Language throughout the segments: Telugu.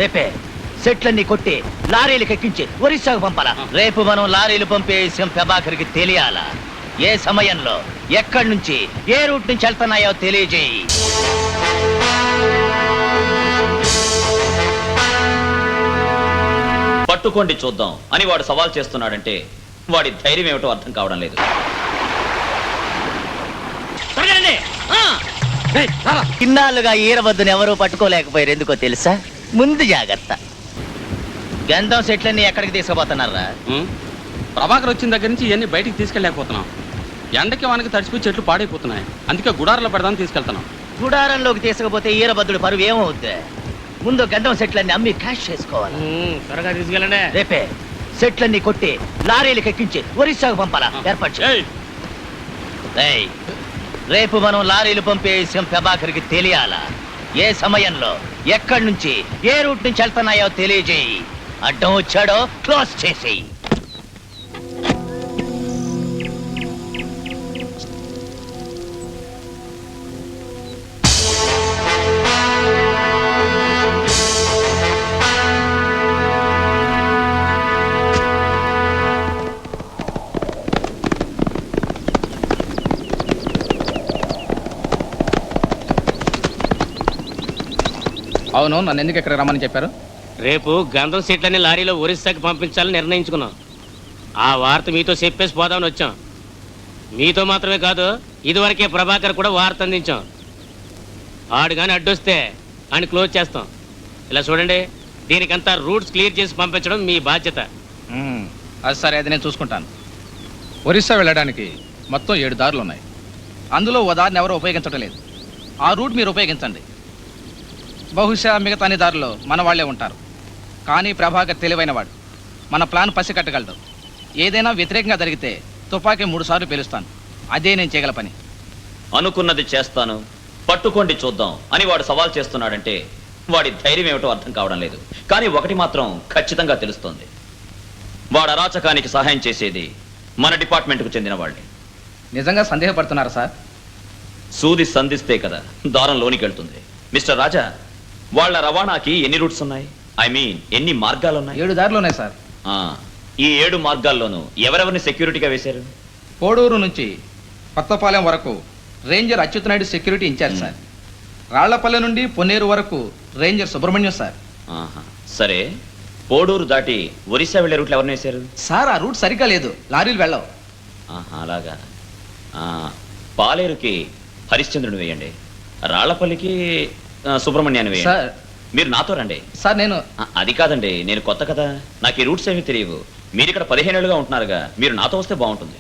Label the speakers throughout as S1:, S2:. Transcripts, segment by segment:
S1: రేపే సెట్లన్నీ కొట్టి లారీలకు ఎక్కించి ఒరిస్సాకు పంపాలా. రేపు మనం లారీలు పంపే విషయం ప్రభాకర్కి తెలియాలా. ఏ సమయంలో ఎక్కడి నుంచి ఏ రూట్ నుంచి వెళ్తున్నాయో తెలియజేయి.
S2: పట్టుకోండి చూద్దాం అని వాడు సవాల్ చేస్తున్నాడంటే వాడి ధైర్యం ఏమిటో అర్థం కావడం లేదు.
S1: ఇన్నాళ్ళుగా ఈరవద్దుని ఎవరూ పట్టుకోలేకపోయారు. ఎందుకో తెలుసా? ముందు జాగ్రత్త. గంధం సెట్లన్నీ ఎక్కడికి తీసుకుపోతున్నారా?
S3: ప్రభాకర్ వచ్చిన దగ్గర నుంచి ఇవన్నీ బయటికి తీసుకెళ్ళలేకపోతున్నాం. ఎండకి వానకి తడిచిపోయి చెట్లు పాడైపోతున్నాయి. అందుకే గుడారంలో పెడదామని తీసుకెళ్తున్నాం.
S1: గుడారంలోకి తీసుకుపోతే ఈరభద్రుడి పరువు ఏమవుద్ది? ముందు గంధం సెట్లన్నీ అమ్మి క్యాష్ చేసుకోవాలి.
S4: త్వరగా తీసుకెళ్ళండి.
S1: రేపే సెట్లన్నీ కొట్టి లారీలకు ఎక్కించి ఒరిస్సాకు పంపాలా. ఏర్పాటు చేయి. రేపు మనం లారీలు పంపే విషయం ప్రభాకర్కి తెలియాలా. ఏ సమయంలో ఎక్కడి నుంచి ఏ రూట్ నుంచి వెళ్తున్నాయో తెలియజేయి. అడ్డం వచ్చాడో క్లోజ్ చేసేయి.
S3: అవును, నన్ను ఎందుకు ఇక్కడ రమ్మని చెప్పారు?
S4: రేపు గంధం సీట్లని లారీలో ఒరిస్సాకి పంపించాలని నిర్ణయించుకున్నాం. ఆ వార్త మీతో చెప్పేసి పోదామని వచ్చాం. మీతో మాత్రమే కాదు, ఇదివరకే ప్రభాకర్ కూడా వార్త అందించాం. ఆడు కానీ అడ్డొస్తే ఆయన క్లోజ్ చేస్తాం. ఇలా చూడండి, దీనికంతా రూట్స్ క్లియర్ చేసి పంపించడం మీ బాధ్యత.
S3: అది సరే, అది నేను చూసుకుంటాను. ఒరిస్సా వెళ్ళడానికి మొత్తం 7 దారులు ఉన్నాయి. అందులో ఓ దారిని ఎవరు ఉపయోగించడం లేదు. ఆ రూట్ మీరు ఉపయోగించండి. బహుశా మిగతా అన్ని దారిలో మన వాళ్లే ఉంటారు. కానీ ప్రభాకర్ తెలివైనవాడు. మన ప్లాన్ పసికట్టగలడు. ఏదైనా వ్యతిరేకంగా జరిగితే తుపాకీ 3 సార్లు పేలుస్తాను. అదే నేను చేయగల పని.
S2: అనుకున్నది చేస్తాను, పట్టుకోండి చూద్దాం అని వాడు సవాల్ చేస్తున్నాడంటే వాడి ధైర్యం ఏమిటో అర్థం కావడం లేదు. కానీ ఒకటి మాత్రం ఖచ్చితంగా తెలుస్తోంది, వాడు అరాచకానికి సహాయం చేసేది మన డిపార్ట్మెంట్కు చెందిన వాళ్ళే.
S3: నిజంగా సందేహపడుతున్నారా సార్?
S2: సూది సంధిస్తే కదా దారం లోనికి వెళ్తుంది. మిస్టర్ రాజా, వాళ్ళ రవాణాకి ఎన్ని రూట్స్ ఉన్నాయి? ఐ మీన్ ఎన్ని మార్గాలు ఉన్నాయి?
S3: 7 దారులు ఉన్నాయి సార్.
S2: ఈ 7 మార్గాల్లోనూ ఎవరెవరిని సెక్యూరిటీగా వేశారు?
S3: కోడూరు నుంచి కొత్తపాలెం వరకు రేంజర్ అచ్యుతనాయుడు సెక్యూరిటీ ఇన్ఛార్జ్ సార్. రాళ్లపల్లె నుండి పొన్నేరు వరకు రేంజర్ సుబ్రహ్మణ్యం సార్.
S2: సరే, కోడూరు దాటి ఒరిస్సా వెళ్లే రూట్లు ఎవరిని వేశారు?
S3: సార్, ఆ రూట్ సరిగ్గా లేదు, లారీలు వెళ్ళవు.
S2: అలాగా. పాలేరుకి హరిశ్చంద్రుని వేయండి, రాళ్లపల్లికి సుబ్రహ్మణ్యాన్ని వేయండి.
S3: సార్,
S2: మీరు నాతో రండి.
S3: సార్, నేను
S2: అది కాదండి, నేను కొత్త కదా, నాకు ఈ రూట్స్ ఏమీ తెలియవు. మీరు ఇక్కడ 15 ఏళ్ళుగా ఉంటున్నారుగా, మీరు నాతో వస్తే బాగుంటుంది.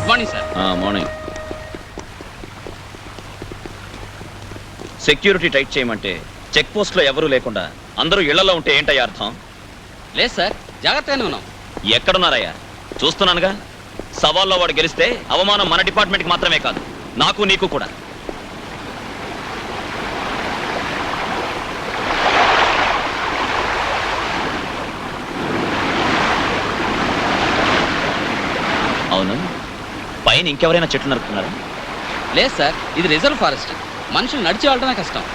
S3: Morning sir.
S2: Morning. Security tight చేయమంటే చెక్ పోస్ట్ లో ఎవరూ లేకుండా అందరూ ఇళ్లలో ఉంటే ఏంటయ్యా అర్థం?
S3: లేదు సార్, జాగ్రత్తగానే ఉన్నాం.
S2: ఎక్కడున్నారయ్యా? చూస్తున్నానుగా. సవాల్లో వాడు గెలిస్తే అవమానం మన డిపార్ట్మెంట్కి మాత్రమే కాదు, నాకు నీకు కూడా. అవును, పైన ఇంకెవరైనా చెట్లు నరుకుతున్నారా?
S3: లేదు సార్, ఇది రిజర్వ్ ఫారెస్ట్. మనుషులు నడిచి వెళ్ళడమే కష్టం.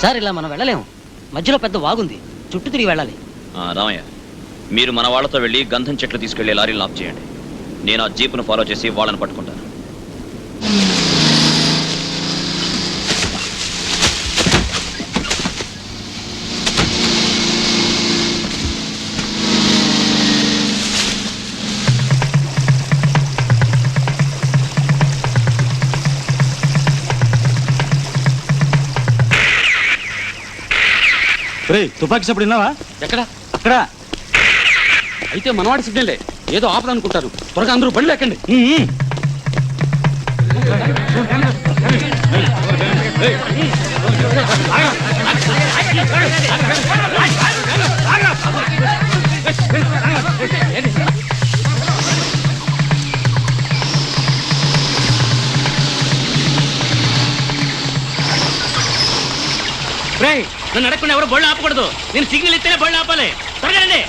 S5: సార్ ఇలా మనం వెళ్ళలేము, మధ్యలో పెద్ద వాగుంది, చుట్టూ తిరిగి వెళ్ళాలి.
S2: రామయ్య, మీరు మన వాళ్ళతో వెళ్ళి గంధం చెట్లు తీసుకెళ్లి లారీని ఆఫ్ చేయండి. నేను ఆ జీపును ఫాలో చేసి వాళ్ళని పట్టుకుంటాను.
S6: తుపాకీ సప్పుడు విన్నావా?
S7: ఎక్కడ?
S6: అక్కడ.
S7: అయితే మనవాడి సిగ్నలే, ఏదో ఆపదనుకుంటారు. త్వరగా అందరూ బండి ఎక్కండి.
S4: నన్ను అడగకుండా ఎవరు బళ్ళు ఆపకూడదు. నేను సిగ్నల్ ఇస్తేనే బళ్ళు ఆపాలి. త్వరగా రండి.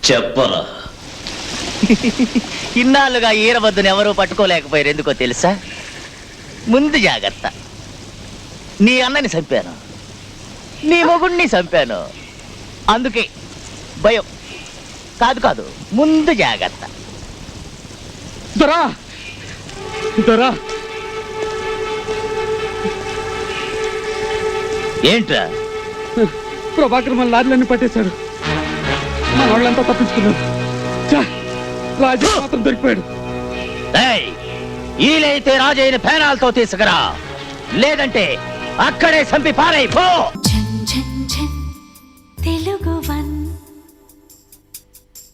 S2: చెప్పరా.
S1: ఇన్నాళ్ళుగా ఈరవద్దుని ఎవరూ పట్టుకోలేకపోయారు, ఎందుకో తెలుసా? ముందు జాగ్రత్త. నీ అన్నని చంపాను, నీ మొగుణ్ణి చంపాను, అందుకే భయం. కాదు కాదు, ముందు జాగ్రత్త.
S7: దొరా దొరా
S1: ఏంట్రా?
S7: ప్రభాకర్ మన లారీలన్నీ పట్టేశాడు. మన వాళ్ళంతా తప్పించుకున్నారు. ఛా, రాజు మాత్రం దొరికిపోయాడు.
S1: ఏయ్, ఈలైతే రాజైన పేనాలతో తీసుకురా, లేదంటే అక్కడే చంపి పారైపో.